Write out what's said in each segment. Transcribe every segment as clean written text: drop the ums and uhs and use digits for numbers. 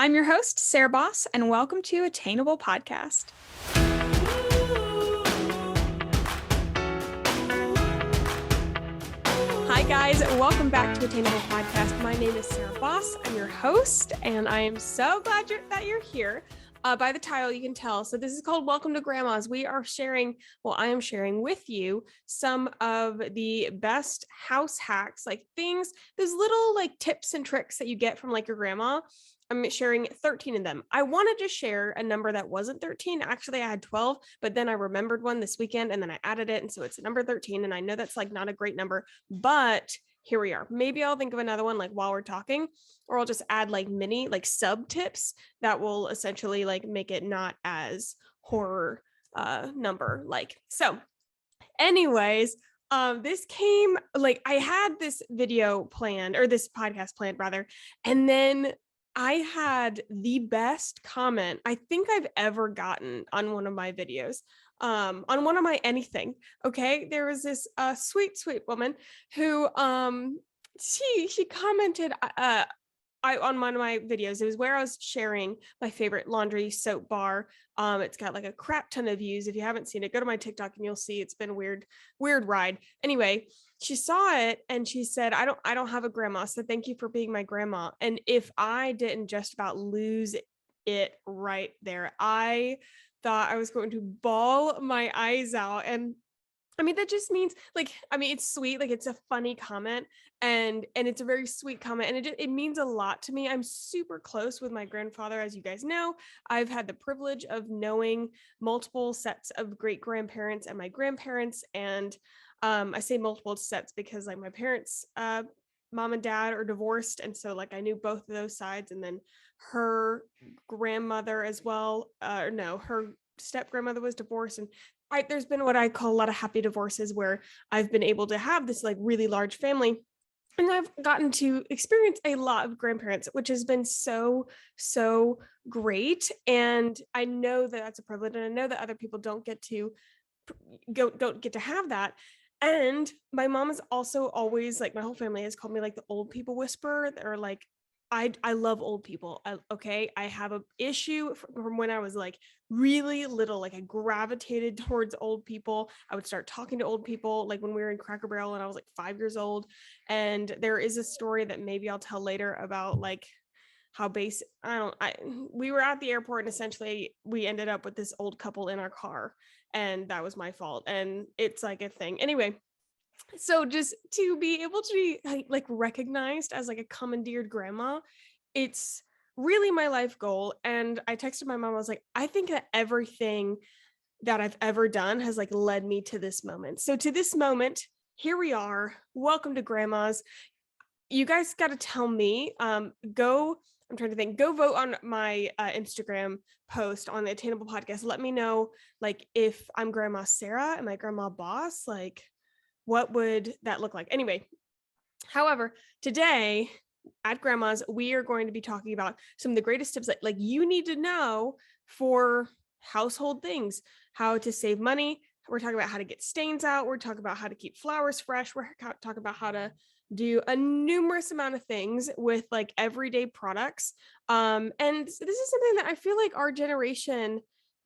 I'm your host, Sarah Baus, and welcome to Attainable Podcast. Hi, guys. Welcome back to Attainable Podcast. My name is Sarah Baus. I'm your host, and I am so glad that you're here. By the title, you can tell. So this is called Welcome to Grandma's. I am sharing with you some of the best house hacks, like things, those little like tips and tricks that you get from like your grandma. I'm sharing 13 of them. I wanted to share a number that wasn't 13. Actually, I had 12, but then I remembered one this weekend and then I added it. And so it's number 13. And I know that's like not a great number, but here we are. Maybe I'll think of another one like while we're talking, or I'll just add like mini like sub tips that will essentially like make it not as horror number like. So anyways, this came like I had this video planned, or this podcast planned rather, and then I had the best comment I think I've ever gotten on one of my videos, on one of my anything. Okay, there was this sweet woman who she commented on one of my videos. It was where I was sharing my favorite laundry soap bar. It's got like a crap ton of views. If you haven't seen it, go to my TikTok and you'll see it's been a weird ride. Anyway, she saw it and she said, I don't have a grandma, so thank you for being my grandma. And if I didn't just about lose it right there, I thought I was going to bawl my eyes out. And I mean, that just means like, I mean, it's sweet. Like it's a funny comment and it's a very sweet comment. And it means a lot to me. I'm super close with my grandfather. As you guys know, I've had the privilege of knowing multiple sets of great grandparents and my grandparents. And I say multiple sets because like my parents, mom and dad are divorced. And so like I knew both of those sides, and then her grandmother as well. No, her step grandmother was divorced, and there's been what I call a lot of happy divorces where I've been able to have this like really large family. And I've gotten to experience a lot of grandparents, which has been so great. And I know that that's a privilege, and I know that other people don't get to have that. And my mom is also always like, my whole family has called me like the old people whisperer, or like I love old people. I have an issue from when I was like really little. Like I gravitated towards old people. I would start talking to old people like when we were in Cracker Barrel and I was like 5 years old. And there is a story that maybe I'll tell later about like how we were at the airport and essentially we ended up with this old couple in our car, and that was my fault. And it's like a thing. Anyway, so just to be able to be like recognized as like a commandeered grandma, it's really my life goal. And I texted my mom, I was like, I think that everything that I've ever done has like led me to this moment. So to this moment, here we are. Welcome to Grandma's. You guys got to tell me, I'm trying to think, go vote on my Instagram post on the Attainable Podcast. Let me know like if I'm Grandma Sarah and my Grandma Baus, like what would that look like? Anyway, however, today at Grandma's, we are going to be talking about some of the greatest tips that like you need to know for household things, how to save money. We're talking about how to get stains out. We're talking about how to keep flowers fresh. We're talking about how to do a numerous amount of things with like everyday products. And this is something that I feel like our generation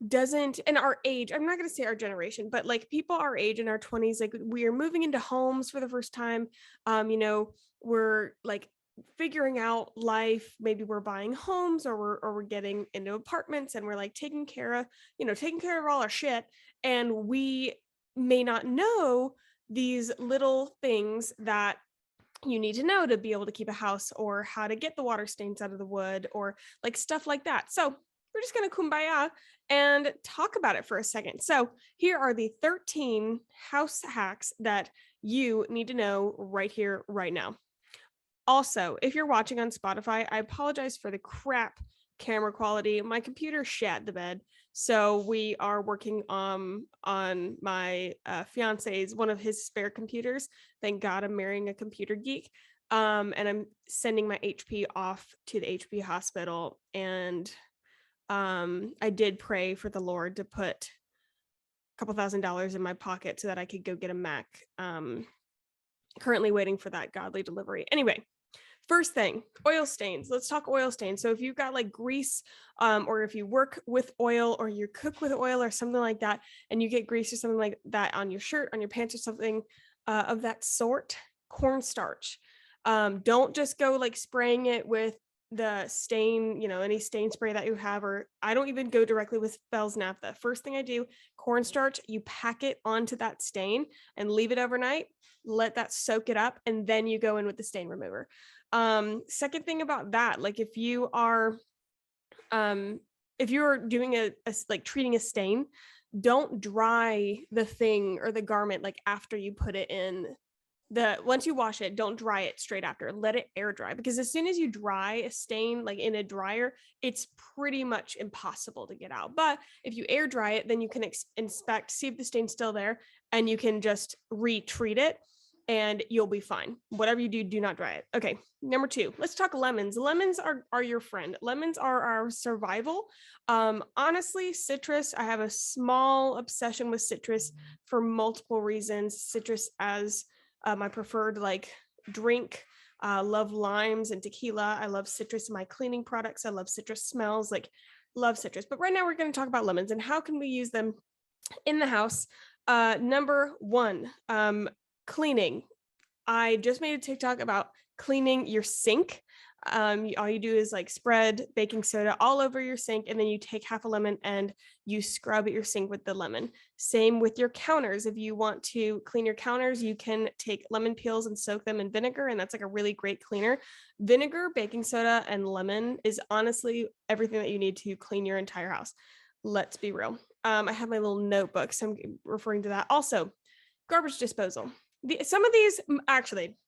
doesn't, and our age, I'm not going to say our generation, but like people our age in our 20s, like we are moving into homes for the first time. We're like figuring out life. Maybe we're buying homes, or we're getting into apartments, and we're like taking care of all our shit. And we may not know these little things that you need to know to be able to keep a house, or how to get the water stains out of the wood, or like stuff like that. So we're just going to kumbaya and talk about it for a second. So here are the 13 house hacks that you need to know right here, right now. Also, if you're watching on Spotify, I apologize for the crap camera quality. My computer shat the bed. So we are working on my fiance's, one of his spare computers. Thank God I'm marrying a computer geek. And I'm sending my HP off to the HP hospital. And I did pray for the Lord to put a couple $1,000s in my pocket so that I could go get a Mac. Currently waiting for that godly delivery. Anyway, First thing, oil stains. Let's talk oil stains. So if you've got like grease, or if you work with oil or you cook with oil or something like that, and you get grease or something like that on your shirt, on your pants or something of that sort, cornstarch. Don't just go like spraying it with the stain, any stain spray that you have, or I don't even go directly with Bell's naphtha. First thing I do, cornstarch, you pack it onto that stain and leave it overnight, let that soak it up, and then you go in with the stain remover. Second thing about that, like if you are doing a like treating a stain, don't dry the thing or the garment like after you put it in once you wash it, don't dry it straight after, let it air dry, because as soon as you dry a stain like in a dryer, it's pretty much impossible to get out. But if you air dry it, then you can inspect, see if the stain's still there, and you can just retreat it and you'll be fine. Whatever you do, do not dry it. Okay, number 2, let's talk lemons. Lemons are your friend. Lemons are our survival. Honestly, citrus, I have a small obsession with citrus for multiple reasons. Citrus as my preferred like drink. Love limes and tequila. I love citrus in my cleaning products. I love citrus smells, like love citrus. But right now we're going to talk about lemons and how can we use them in the house. Number 1, cleaning. I just made a TikTok about cleaning your sink. All you do is like spread baking soda all over your sink, and then you take half a lemon and you scrub your sink with the lemon. Same with your counters. If you want to clean your counters, you can take lemon peels and soak them in vinegar, and that's like a really great cleaner. Vinegar, baking soda, and lemon is honestly everything that you need to clean your entire house. Let's be real. I have my little notebook, so I'm referring to that. Also, garbage disposal. Some of these, actually,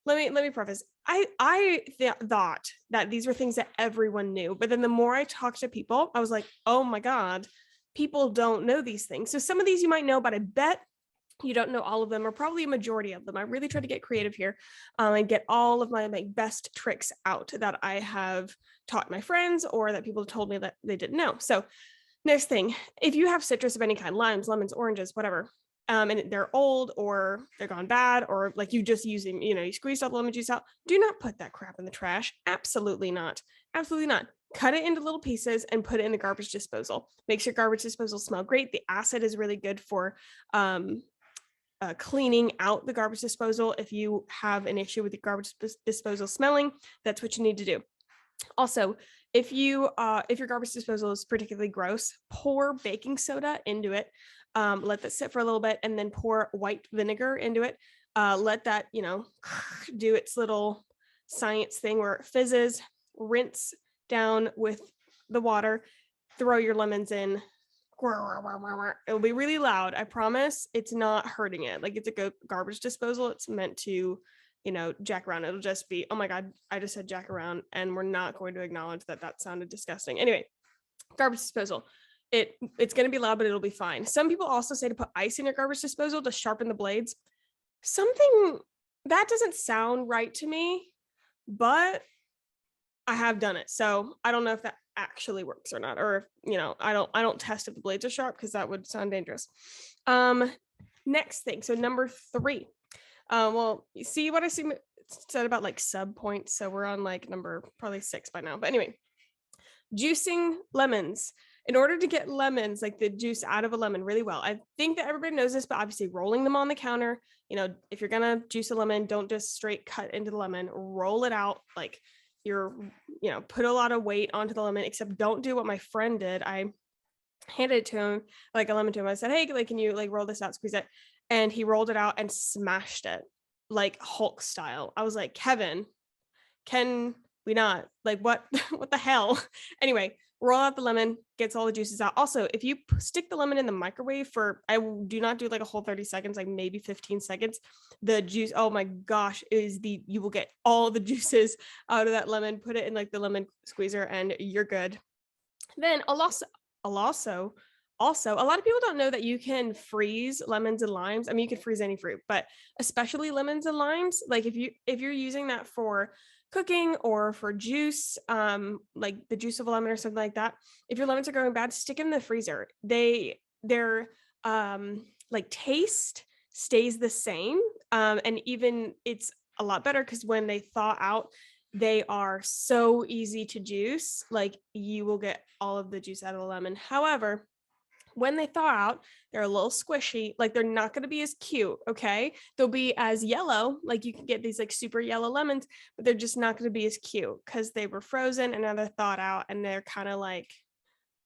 let me preface. I thought that these were things that everyone knew, but then the more I talked to people, I was like, oh my God, people don't know these things. So some of these you might know, but I bet you don't know all of them, or probably a majority of them. I really try to get creative here, and get all of my best tricks out that I have taught my friends or that people told me that they didn't know. So next thing, if you have citrus of any kind, limes, lemons, oranges, whatever, and they're old or they're gone bad, or like you just using, you squeezed all the lemon juice out, do not put that crap in the trash. Absolutely not. Absolutely not. Cut it into little pieces and put it in the garbage disposal. Makes your garbage disposal smell great. The acid is really good for cleaning out the garbage disposal. If you have an issue with the garbage disposal smelling, that's what you need to do. Also, if your garbage disposal is particularly gross, pour baking soda into it. Let that sit for a little bit, and then pour white vinegar into it. Let that, do its little science thing where it fizzes. Rinse down with the water. Throw your lemons in. It'll be really loud. I promise. It's not hurting it. Like, it's a garbage disposal. It's meant to, jack around. It'll just be, oh my God, I just said jack around, and we're not going to acknowledge that sounded disgusting. Anyway, garbage disposal. It's going to be loud, but it'll be fine. Some people also say to put ice in your garbage disposal to sharpen the blades. Something that doesn't sound right to me, but I have done it. So I don't know if that actually works or not, or if, I don't test if the blades are sharp, because that would sound dangerous. Next thing. So number 3. Well, you see what I said about like sub points. So we're on like number probably 6 by now. But anyway, juicing lemons. In order to get lemons, like the juice out of a lemon really well, I think that everybody knows this, but obviously rolling them on the counter, if you're going to juice a lemon, don't just straight cut into the lemon, roll it out. Like put a lot of weight onto the lemon, except don't do what my friend did. I handed it to him, like a lemon to him. I said, hey, like, can you like roll this out, squeeze it? And he rolled it out and smashed it like Hulk style. I was like, Kevin, can we not? Like, what the hell? Anyway, roll out the lemon, gets all the juices out. Also, if you stick the lemon in the microwave I do not do like a whole 30 seconds, like maybe 15 seconds, the juice, oh my gosh, you will get all the juices out of that lemon. Put it in like the lemon squeezer and you're good. Then also, a lot of people don't know that you can freeze lemons and limes. I mean, you can freeze any fruit, but especially lemons and limes. Like if you're using that for cooking or for juice, like the juice of a lemon or something like that, if your lemons are going bad, stick them in the freezer. Their like taste stays the same, and even it's a lot better because when they thaw out, They are so easy to juice. Like you will get all of the juice out of a lemon. However, when they thaw out, they're a little squishy. Like they're not going to be as cute. Okay. They'll be as yellow. Like you can get these like super yellow lemons, but they're just not going to be as cute because they were frozen and now they're thawed out and they're kind of like,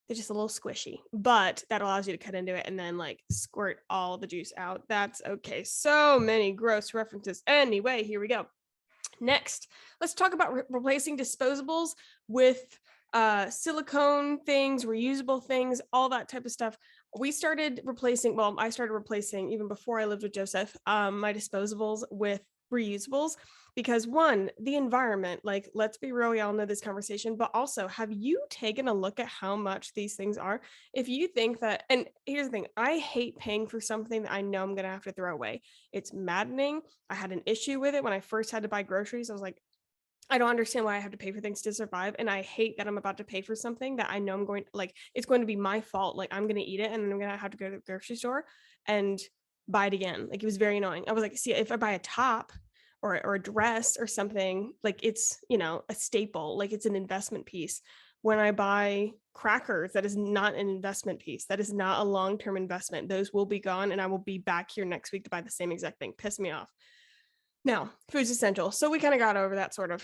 they're just a little squishy, but that allows you to cut into it and then like squirt all the juice out. That's okay. So many gross references. Anyway, here we go. Next, let's talk about replacing disposables with silicone things, reusable things, all that type of stuff. I started replacing even before I lived with Joseph, my disposables with reusables because one, the environment, like let's be real, we all know this conversation, but also have you taken a look at how much these things are? If you think that, and here's the thing, I hate paying for something that I know I'm going to have to throw away. It's maddening. I had an issue with it when I first had to buy groceries. I was like, I don't understand why I have to pay for things to survive. And I hate that I'm about to pay for something that I know I'm going, like, it's going to be my fault. Like, I'm going to eat it and then I'm going to have to go to the grocery store and buy it again. Like, it was very annoying. I was like, see, if I buy a top or a dress or something, like, it's, you know, a staple, like, it's an investment piece. When I buy crackers, that is not an investment piece. That is not a long-term investment. Those will be gone and I will be back here next week to buy the same exact thing. Piss me off. Now, food's essential. So we kind of got over that sort of,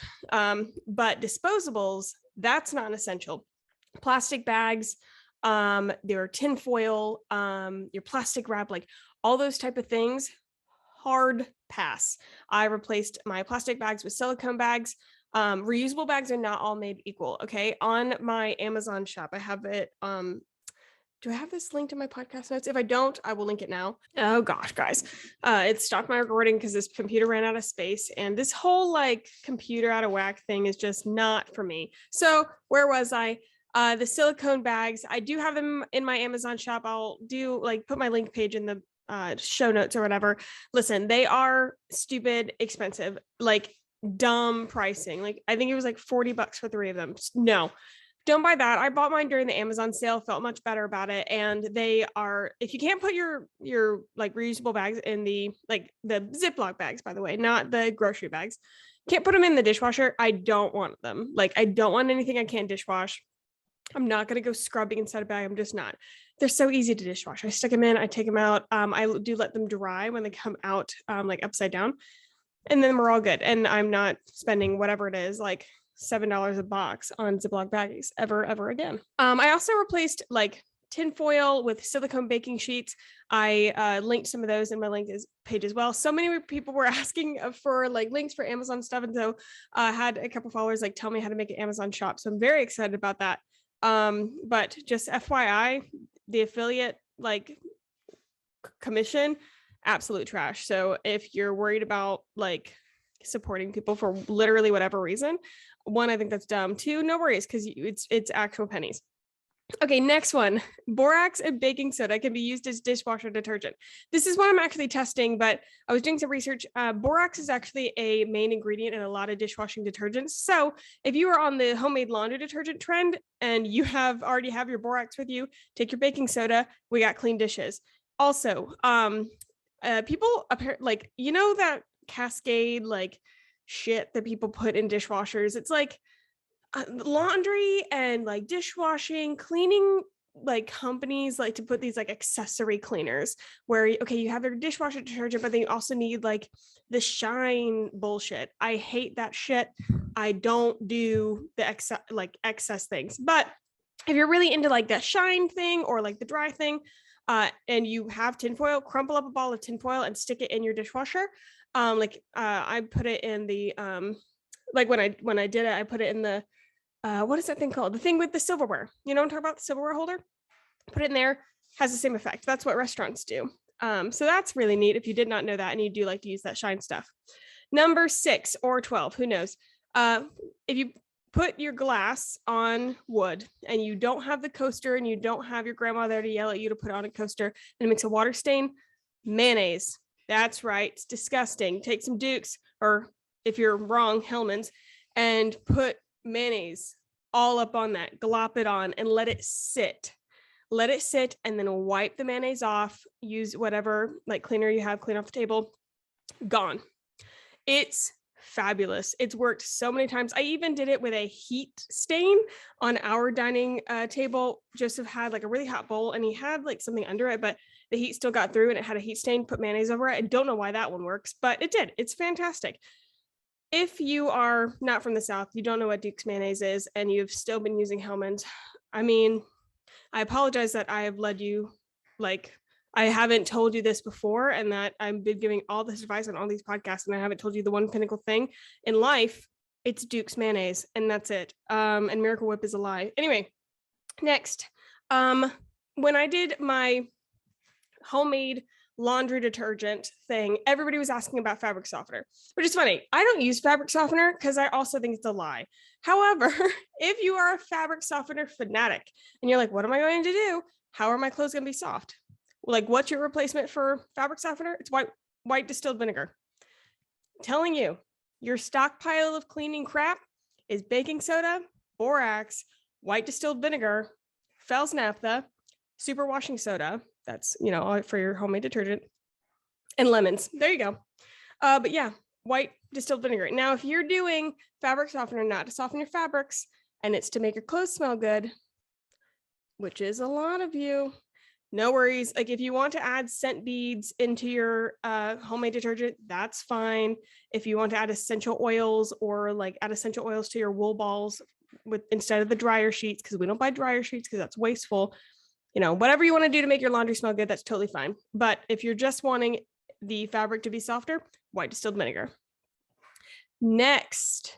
but disposables, that's not an essential. Plastic bags, their tin foil, your plastic wrap, like all those type of things, hard pass. I replaced my plastic bags with silicone bags. Reusable bags are not all made equal. Okay. On my Amazon shop, I have it, do I have this linked in my podcast notes? If I don't, I will link it now. Oh gosh, guys. It stopped my recording because this computer ran out of space and this whole like computer out of whack thing is just not for me. So where was I? The silicone bags, I do have them in my Amazon shop. I'll do like put my link page in the show notes or whatever. Listen, they are stupid expensive, like dumb pricing. Like I think it was like $40 for 3 of them. No, don't buy that. I bought mine during the Amazon sale, felt much better about it. And they are, if you can't put your like reusable bags in the, like the Ziploc bags, by the way, not the grocery bags, can't put them in the dishwasher. I don't want them. Like, I don't want anything I can't dishwash. I'm not going to go scrubbing inside a bag. I'm just not. They're so easy to dishwash. I stick them in, I take them out. I do let them dry when they come out, like upside down, and then we're all good. And I'm not spending whatever it is, like $7 a box on Ziploc baggies ever again. I also replaced like tin foil with silicone baking sheets. I linked some of those in my link page as well. So many people were asking for like links for Amazon stuff. And so I had a couple followers like tell me how to make an Amazon shop. So I'm very excited about that. But just FYI, the affiliate like commission, absolute trash. So if you're worried about like supporting people for literally whatever reason, one, I think that's dumb. Two, no worries, because it's actual pennies. Okay, next one. Borax and baking soda can be used as dishwasher detergent. This is what I'm actually testing, but I was doing some research. Borax is actually a main ingredient in a lot of dishwashing detergents. So if you are on the homemade laundry detergent trend and you already have your borax with you, take your baking soda. We got clean dishes. Also, people like, you know, that Cascade like shit that people put in dishwashers. It's like laundry and like dishwashing, cleaning, like companies like to put these like accessory cleaners where, okay, you have your dishwasher detergent, but then you also need like the shine bullshit. I hate that shit. I don't do the excess things. But if you're really into like that shine thing or like the dry thing, and you have tinfoil, crumple up a ball of tinfoil and stick it in your dishwasher. I put it in the like when I did it, I put it in the what is that thing called? The thing with the silverware. You know what I'm talking about? The silverware holder. Put it in there, has the same effect. That's what restaurants do. So that's really neat if you did not know that and you do like to use that shine stuff. Number 6 or 12, who knows? If you put your glass on wood and you don't have the coaster and you don't have your grandma there to yell at you to put on a coaster and it makes a water stain, mayonnaise. That's right. It's disgusting. Take some Dukes, or if you're wrong, Hellman's, and put mayonnaise all up on that. Glop it on and let it sit. Let it sit and then wipe the mayonnaise off. Use whatever like cleaner you have, clean off the table. Gone. It's fabulous. It's worked so many times. I even did it with a heat stain on our dining table. Joseph had like a really hot bowl and he had like something under it, but the heat still got through and it had a heat stain, put mayonnaise over it. I don't know why that one works, but it did. It's fantastic. If you are not from the South, you don't know what Duke's mayonnaise is, and you've still been using Hellmann's, I mean, I apologize that I have led you, like, I haven't told you this before, and that I've been giving all this advice on all these podcasts, and I haven't told you the one pinnacle thing in life. It's Duke's mayonnaise, and that's it. And Miracle Whip is a lie. Anyway, next, when I did my homemade laundry detergent thing, everybody was asking about fabric softener, which is funny. I don't use fabric softener because I also think it's a lie. However, if you are a fabric softener fanatic and you're like, what am I going to do? How are my clothes going to be soft? Like, what's your replacement for fabric softener? It's white distilled vinegar. I'm telling you, your stockpile of cleaning crap is baking soda, borax, white distilled vinegar, Fels naphtha, super washing soda. That's, all for your homemade detergent, and lemons. There you go. But yeah, white distilled vinegar. Now, if you're doing fabric softener not to soften your fabrics and it's to make your clothes smell good, which is a lot of you, no worries. Like, if you want to add scent beads into your homemade detergent, that's fine. If you want to add essential oils, or like add essential oils to your wool balls instead of the dryer sheets, because we don't buy dryer sheets because that's wasteful. Whatever you want to do to make your laundry smell good, that's totally fine. But if you're just wanting the fabric to be softer, white distilled vinegar. Next,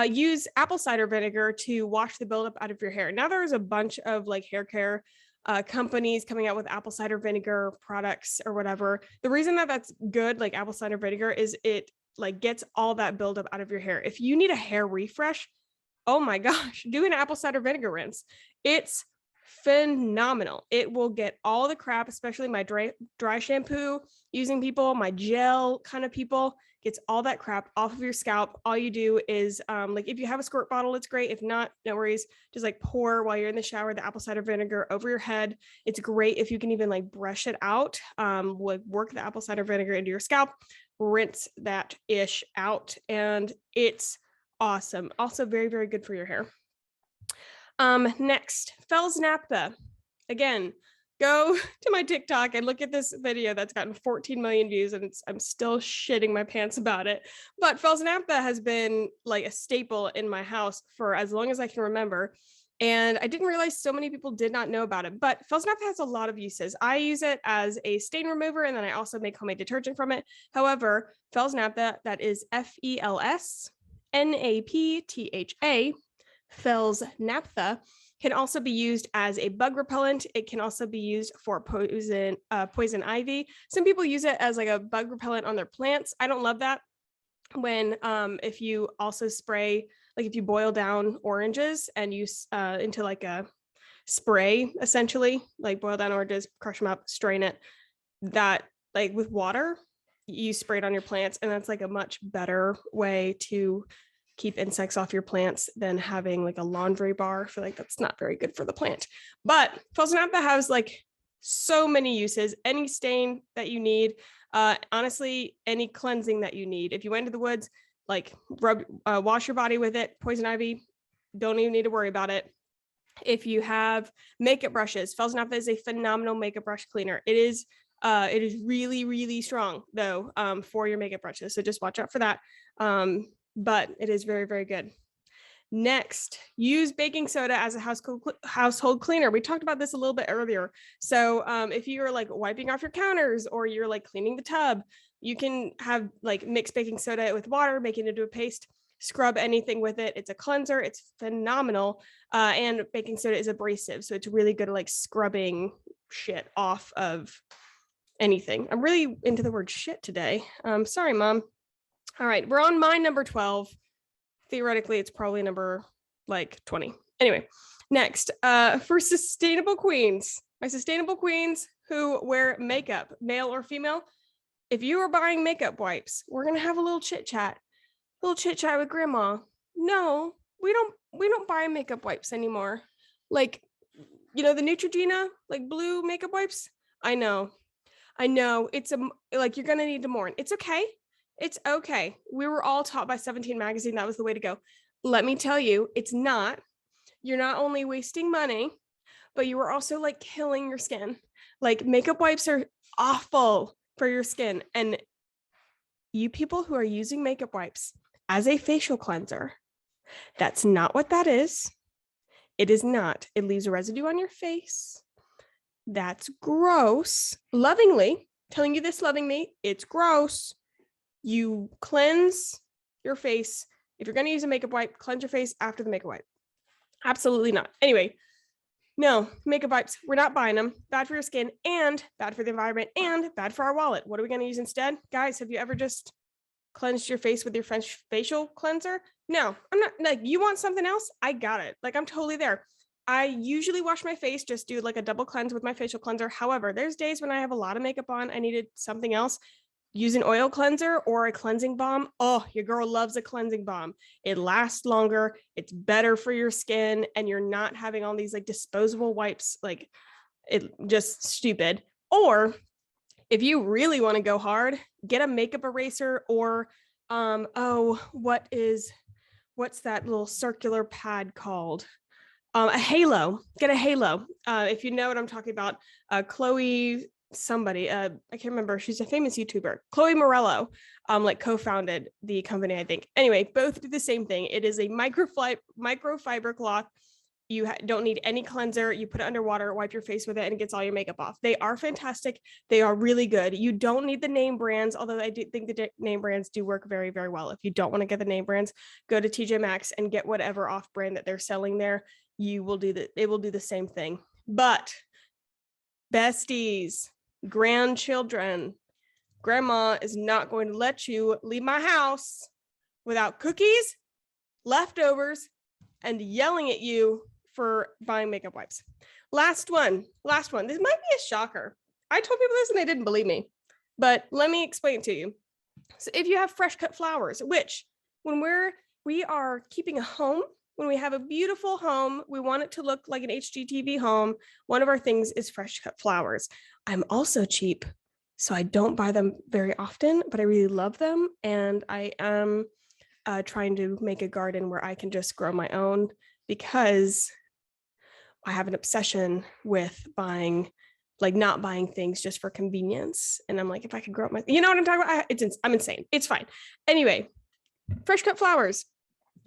use apple cider vinegar to wash the buildup out of your hair. Now there's a bunch of like hair care companies coming out with apple cider vinegar products or whatever. The reason that that's good, like apple cider vinegar, is it like gets all that buildup out of your hair. If you need a hair refresh, oh my gosh, do an apple cider vinegar rinse. It's phenomenal. It will get all the crap, especially my dry shampoo using people, my gel kind of people, gets all that crap off of your scalp. All you do is like, if you have a squirt bottle, it's great. If not, no worries. Just like pour while you're in the shower the apple cider vinegar over your head. It's great if you can even like brush it out, like work the apple cider vinegar into your scalp, rinse that ish out, and it's awesome. Also very, very good for your hair. Next, Fels naphtha. Again, go to my TikTok and look at this video that's gotten 14 million views, and I'm still shitting my pants about it. But Fels naphtha has been like a staple in my house for as long as I can remember. And I didn't realize so many people did not know about it, but Fels naphtha has a lot of uses. I use it as a stain remover, and then I also make homemade detergent from it. However, Fels naphtha, that is FELS NAPTHA, Fels naphtha, can also be used as a bug repellent. It can also be used for poison ivy. Some people use it as like a bug repellent on their plants. I don't love that. When if you also spray, like if you boil down oranges and use into like a spray, essentially, like boil down oranges, crush them up, strain it, that like with water, you spray it on your plants, and that's like a much better way to keep insects off your plants than having like a laundry bar. I feel like that's not very good for the plant. But Fels naphtha has like so many uses. Any stain that you need, honestly, any cleansing that you need. If you went to the woods, like wash your body with it. Poison ivy, don't even need to worry about it. If you have makeup brushes, Fels naphtha is a phenomenal makeup brush cleaner. It is really, really strong though, for your makeup brushes. So just watch out for that. But it is very, very good. Next, use baking soda as a household cleaner. We talked about this a little bit earlier. So if you're like wiping off your counters, or you're like cleaning the tub, you can have like mix baking soda with water, make it into a paste, scrub anything with it. It's a cleanser. It's phenomenal. And baking soda is abrasive. So it's really good at like scrubbing shit off of anything. I'm really into the word shit today. Sorry, Mom. All right, we're on my number 12. Theoretically, it's probably number like 20. Anyway, next, for sustainable queens, my sustainable queens who wear makeup, male or female, if you are buying makeup wipes, we're gonna have a little chit chat with Grandma. No, we don't buy makeup wipes anymore. Like, the Neutrogena, like blue makeup wipes. I know, it's like you're gonna need to mourn. It's okay. It's okay. We were all taught by 17 magazine that was the way to go. Let me tell you, it's not. You're not only wasting money, but you are also like killing your skin. Like makeup wipes are awful for your skin. And you people who are using makeup wipes as a facial cleanser, that's not what that is. It is not. It leaves a residue on your face. That's gross. Lovingly, telling you this lovingly, it's gross. You cleanse your face. If you're going to use a makeup wipe, cleanse your face after the makeup wipe. Absolutely not. Anyway, no, makeup wipes, we're not buying them. Bad for your skin and bad for the environment and bad for our wallet. What are we going to use instead? Guys, have you ever just cleansed your face with your French facial cleanser? No, I'm not. Like, you want something else? I got it. Like, I'm totally there. I usually wash my face, just do like a double cleanse with my facial cleanser. However, there's days when I have a lot of makeup on, I needed something else. Use an oil cleanser or a cleansing balm. Oh, your girl loves a cleansing balm. It lasts longer. It's better for your skin. And you're not having all these like disposable wipes. Like, it just stupid. Or if you really want to go hard, get a makeup eraser or what's that little circular pad called? A halo. Get a halo. If you know what I'm talking about, Chloe somebody, I can't remember. She's a famous YouTuber. Chloe Morello, like co-founded the company, I think. Anyway, both do the same thing. It is a microfiber cloth. You don't need any cleanser. You put it under water, wipe your face with it, and it gets all your makeup off. They are fantastic. They are really good. You don't need the name brands, although I do think the name brands do work very, very well. If you don't want to get the name brands, go to TJ Maxx and get whatever off brand that they're selling there. It will do the same thing. But besties, grandchildren, grandma is not going to let you leave my house without cookies, leftovers, and yelling at you for buying makeup wipes. Last one. This might be a shocker. I told people this and they didn't believe me, but let me explain it to you. So if you have fresh cut flowers, which when we are keeping a home, when we have a beautiful home, we want it to look like an HGTV home. One of our things is fresh cut flowers. I'm also cheap, so I don't buy them very often, but I really love them. And I am trying to make a garden where I can just grow my own, because I have an obsession with not buying things just for convenience. And I'm like, if I could grow up you know what I'm talking about? I'm insane. It's fine. Anyway, fresh cut flowers.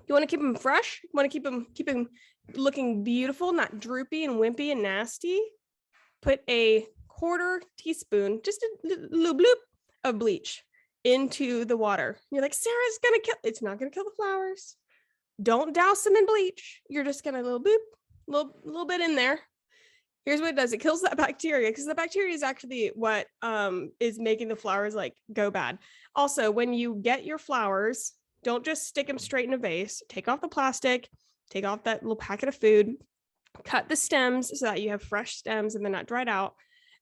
You want to keep them fresh? You want to keep them looking beautiful, not droopy and wimpy and nasty? Put a 1/4 teaspoon, just a little bloop of bleach into the water. You're like, Sarah's gonna it's not gonna kill the flowers. Don't douse them in bleach. You're just gonna little bit in there. Here's what it does. It kills that bacteria, because the bacteria is actually what is making the flowers like go bad. Also, when you get your flowers, don't just stick them straight in a vase. Take off the plastic, take off that little packet of food, cut the stems so that you have fresh stems and they're not dried out,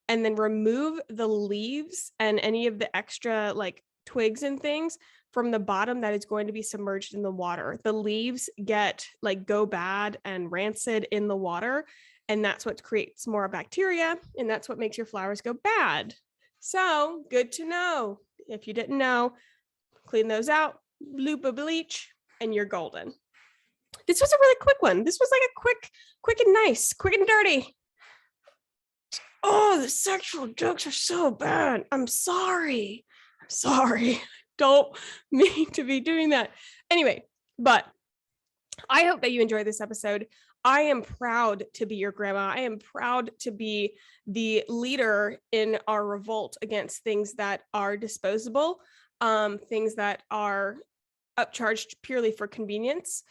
and then remove the leaves and any of the extra like twigs and things from the bottom that is going to be submerged in the water. The leaves go bad and rancid in the water, and that's what creates more bacteria, and that's what makes your flowers go bad. So good to know. If you didn't know, clean those out, loop of bleach, and you're golden. This was a really quick one. This was like a quick and nice, quick and dirty. Oh, the sexual jokes are so bad. I'm sorry. Don't mean to be doing that. Anyway, but I hope that you enjoyed this episode. I am proud to be your grandma. I am proud to be the leader in our revolt against things that are disposable, things that are upcharged purely for convenience,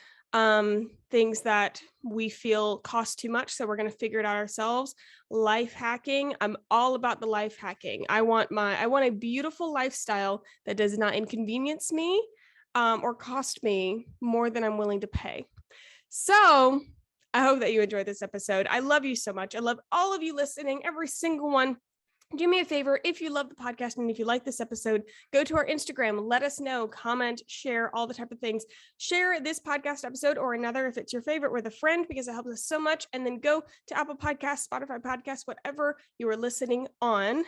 things that we feel cost too much, so we're going to figure it out ourselves. Life hacking. I'm all about the life hacking. I want a beautiful lifestyle that does not inconvenience me or cost me more than I'm willing to pay. So I hope that you enjoyed this episode. I love you so much. I love all of you listening, every single one. Do me a favor, if you love the podcast and if you like this episode, go to our Instagram, let us know, comment, share, all the type of things. Share this podcast episode or another if it's your favorite with a friend, because it helps us so much. And then go to Apple Podcasts, Spotify Podcasts, whatever you are listening on.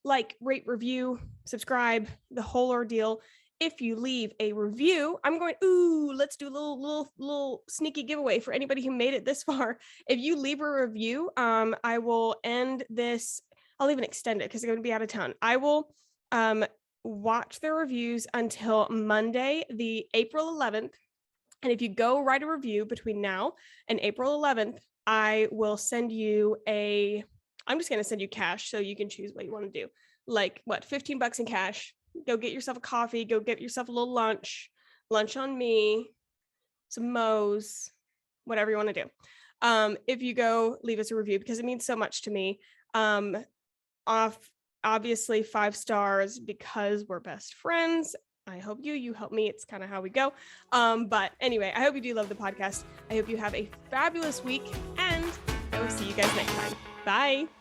Like, rate, review, subscribe, the whole ordeal. if you leave a review, let's do a little sneaky giveaway for anybody who made it this far. If you leave a review, I will end this. I'll even extend it because I'm going to be out of town. I will watch the reviews until Monday, the April 11th. And if you go write a review between now and April 11th, I will send you I'm just going to send you cash so you can choose what you want to do. Like what, $15 in cash. Go get yourself a coffee, go get yourself a little lunch on me, some Moe's, whatever you want to do. If you go leave us a review, because it means so much to me. Obviously 5 stars because we're best friends. I hope you help me. It's kind of how we go. But anyway, I hope you do love the podcast. I hope you have a fabulous week, and I will see you guys next time. Bye.